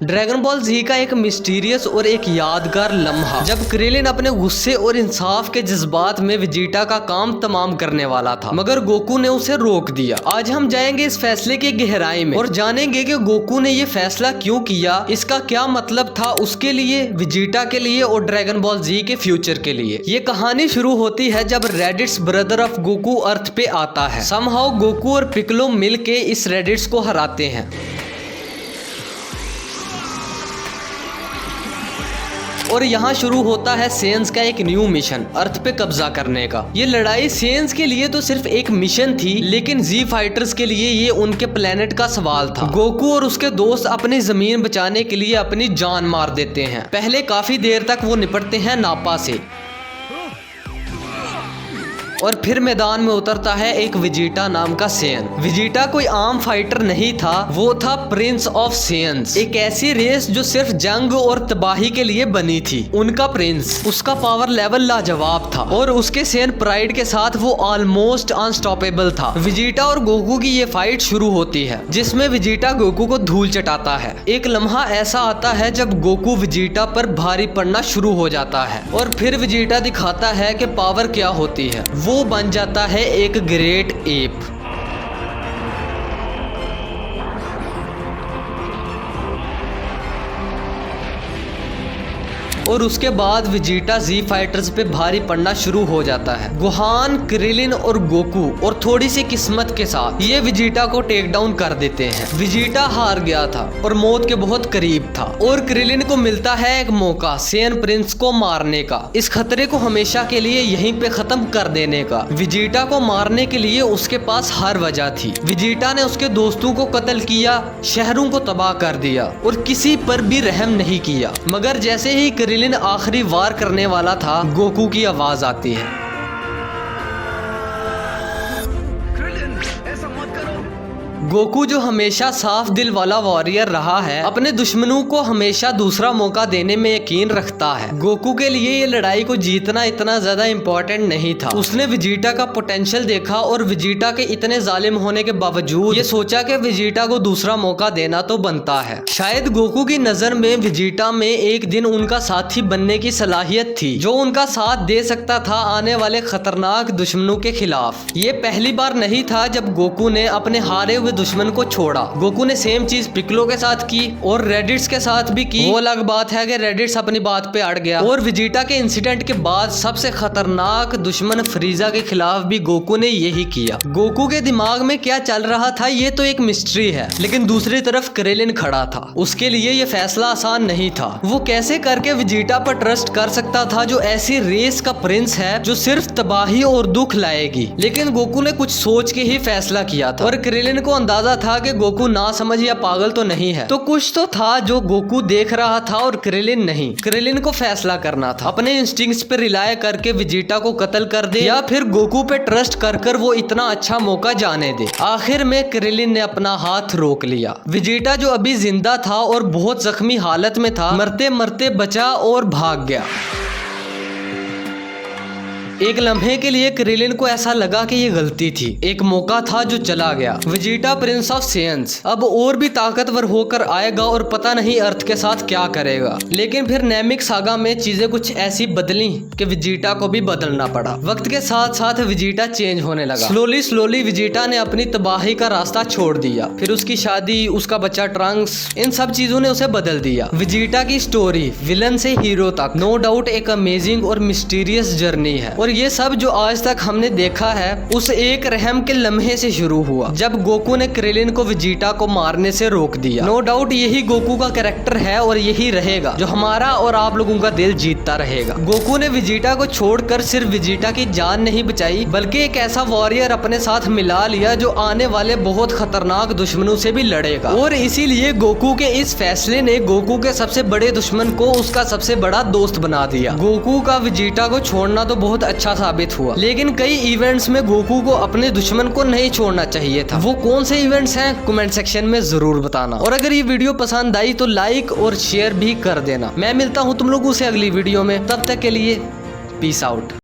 Dragon ball जी का एक mysterious और एक यादगार लम्हा जब क्रिलिन अपने गुस्से और इंसाफ के जज्बात में वेजिटा का काम तमाम करने वाला था, मगर गोकू ने उसे रोक दिया। आज हम जाएंगे इस फैसले की गहराई में और जानेंगे कि गोकू ने ये फैसला क्यों किया, इसका क्या मतलब था उसके लिए, वेजिटा के लिए और ड्रैगन बॉल जी के फ्यूचर के लिए। ये कहानी शुरू होती है जब रेडिट्स ब्रदर ऑफ गोकू अर्थ पे आता है। समहाउ गोकू और पिक्कोलो मिलके इस रेडिट्स को हराते हैं और यहाँ शुरू होता है सेंस का एक न्यू मिशन, अर्थ पे कब्जा करने का। ये लड़ाई सेंस के लिए तो सिर्फ एक मिशन थी, लेकिन जी फाइटर्स के लिए ये उनके प्लेनेट का सवाल था। गोकू और उसके दोस्त अपनी जमीन बचाने के लिए अपनी जान मार देते हैं। पहले काफी देर तक वो निपटते हैं नापा से और फिर मैदान में उतरता है एक वेजिटा नाम का सेयन। वेजिटा कोई आम फाइटर नहीं था, वो था प्रिंस ऑफ सेयन्स, एक ऐसी रेस जो सिर्फ जंग और तबाही के लिए बनी थी। उनका प्रिंस, उसका पावर लेवल लाजवाब था और उसके सेयन प्राइड के साथ वो ऑलमोस्ट अनस्टॉपेबल था। वेजिटा और गोकू की ये फाइट शुरू होती है जिसमें वेजिटा गोकू को धूल चटाता है। एक लम्हा ऐसा आता है जब गोकू वेजिटा पर भारी पड़ना शुरू हो जाता है और फिर वेजिटा दिखाता है कि पावर क्या होती है। वो बन जाता है एक ग्रेट एप। और उसके बाद वेजिटा जी फाइटर्स पे भारी पड़ना शुरू हो जाता है। गोहान, क्रिलिन और गोकू और थोड़ी सी किस्मत के साथ ये वेजिटा को टेक डाउन कर देते हैं। वेजिटा हार गया था और मौत के बहुत करीब था और क्रिलिन को मिलता है एक मौका सेयन प्रिंस को मारने का, इस खतरे को हमेशा के लिए यहीं पे खत्म कर देने का। वेजिटा को मारने के लिए उसके पास हर वजह थी। वेजिटा ने उसके दोस्तों को कत्ल किया, शहरों को तबाह कर दिया और किसी पर भी रहम नहीं किया। मगर जैसे ही क्रिलिन आखिरी वार करने वाला था, गोकू की आवाज आती है, गोकू जो हमेशा साफ दिल वाला वॉरियर रहा है, अपने दुश्मनों को हमेशा दूसरा मौका देने में यकीन रखता है। गोकू के लिए ये लड़ाई को जीतना इतना ज्यादा इम्पोर्टेंट नहीं था। उसने वेजिटा का पोटेंशियल देखा और वेजिटा के इतने जालिम होने के बावजूद ये सोचा कि वेजिटा को दूसरा मौका देना तो बनता है। शायद गोकू की नजर में वेजिटा में एक दिन उनका साथी बनने की सलाहियत थी, जो उनका साथ दे सकता था आने वाले खतरनाक दुश्मनों के खिलाफ। ये पहली बार नहीं था जब गोकू ने अपने हारे हुए दुश्मन को छोड़ा। गोकू ने सेम चीज पिक्कोलो के साथ की और रेडिट्स के साथ भी की। वो अलग बात है कि रेडिट्स अपनी बात पे अड़ गया और वेजिटा के इंसिडेंट के बाद सबसे खतरनाक दुश्मन फ्रीजा के खिलाफ भी गोकू ने यही किया। गोकू के दिमाग में क्या चल रहा था ये तो एक मिस्ट्री है, लेकिन दूसरी तरफ क्रिलिन खड़ा था। उसके लिए ये फैसला आसान नहीं था। वो कैसे करके वेजिटा पर ट्रस्ट कर सकता था जो ऐसी रेस का प्रिंस है जो सिर्फ तबाही और दुख लाएगी। लेकिन गोकू ने कुछ सोच के ही फैसला किया था और क्रिलिन को अंदाजा था कि गोकू ना समझ या पागल तो नहीं है। तो कुछ तो था जो गोकू देख रहा था और क्रिलिन नहीं। क्रिलिन को फैसला करना था, अपने इंस्टिंक्ट्स पे रिलाय करके वेजिटा को कत्ल कर दे या फिर गोकू पे ट्रस्ट कर वो इतना अच्छा मौका जाने दे। आखिर में क्रिलिन ने अपना हाथ रोक लिया। वेजिटा जो अभी जिंदा था और बहुत जख्मी हालत में था, मरते मरते बचा और भाग गया। एक लम्हे के लिए क्रिलिन को ऐसा लगा कि ये गलती थी, एक मौका था जो चला गया। वेजिटा प्रिंस ऑफ सेयन्स अब और भी ताकतवर होकर आएगा और पता नहीं अर्थ के साथ क्या करेगा। लेकिन फिर नेमिक सागा में चीजें कुछ ऐसी बदली कि वेजिटा को भी बदलना पड़ा। वक्त के साथ साथ वेजिटा चेंज होने लगा। स्लोली वेजिटा ने अपनी तबाही का रास्ता छोड़ दिया। फिर उसकी शादी, उसका बच्चा ट्रंक्स, इन सब चीजों ने उसे बदल दिया। वेजिटा की स्टोरी विलन से हीरो तक नो डाउट एक अमेजिंग और मिस्टीरियस जर्नी है और ये सब जो आज तक हमने देखा है उस एक रहम के लम्हे से शुरू हुआ जब गोकू ने क्रिलिन को वेजिटा को मारने से रोक दिया। नो डाउट यही गोकू का कैरेक्टर है और यही रहेगा जो हमारा और आप लोगों का दिल जीतता रहेगा। गोकू ने वेजिटा को छोड़कर सिर्फ वेजिटा की जान नहीं बचाई, बल्कि एक ऐसा वॉरियर अपने साथ मिला लिया जो आने वाले बहुत खतरनाक दुश्मनों से भी लड़ेगा। और इसीलिए गोकू के इस फैसले ने गोकू के सबसे बड़े दुश्मन को उसका सबसे बड़ा दोस्त बना दिया। गोकू का वेजिटा को छोड़ना तो बहुत अच्छा साबित हुआ, लेकिन कई इवेंट्स में गोकू को अपने दुश्मन को नहीं छोड़ना चाहिए था। वो कौन से इवेंट्स हैं कमेंट सेक्शन में जरूर बताना। और अगर ये वीडियो पसंद आई तो लाइक और शेयर भी कर देना। मैं मिलता हूँ तुम लोगों से अगली वीडियो में, तब तक के लिए पीस आउट।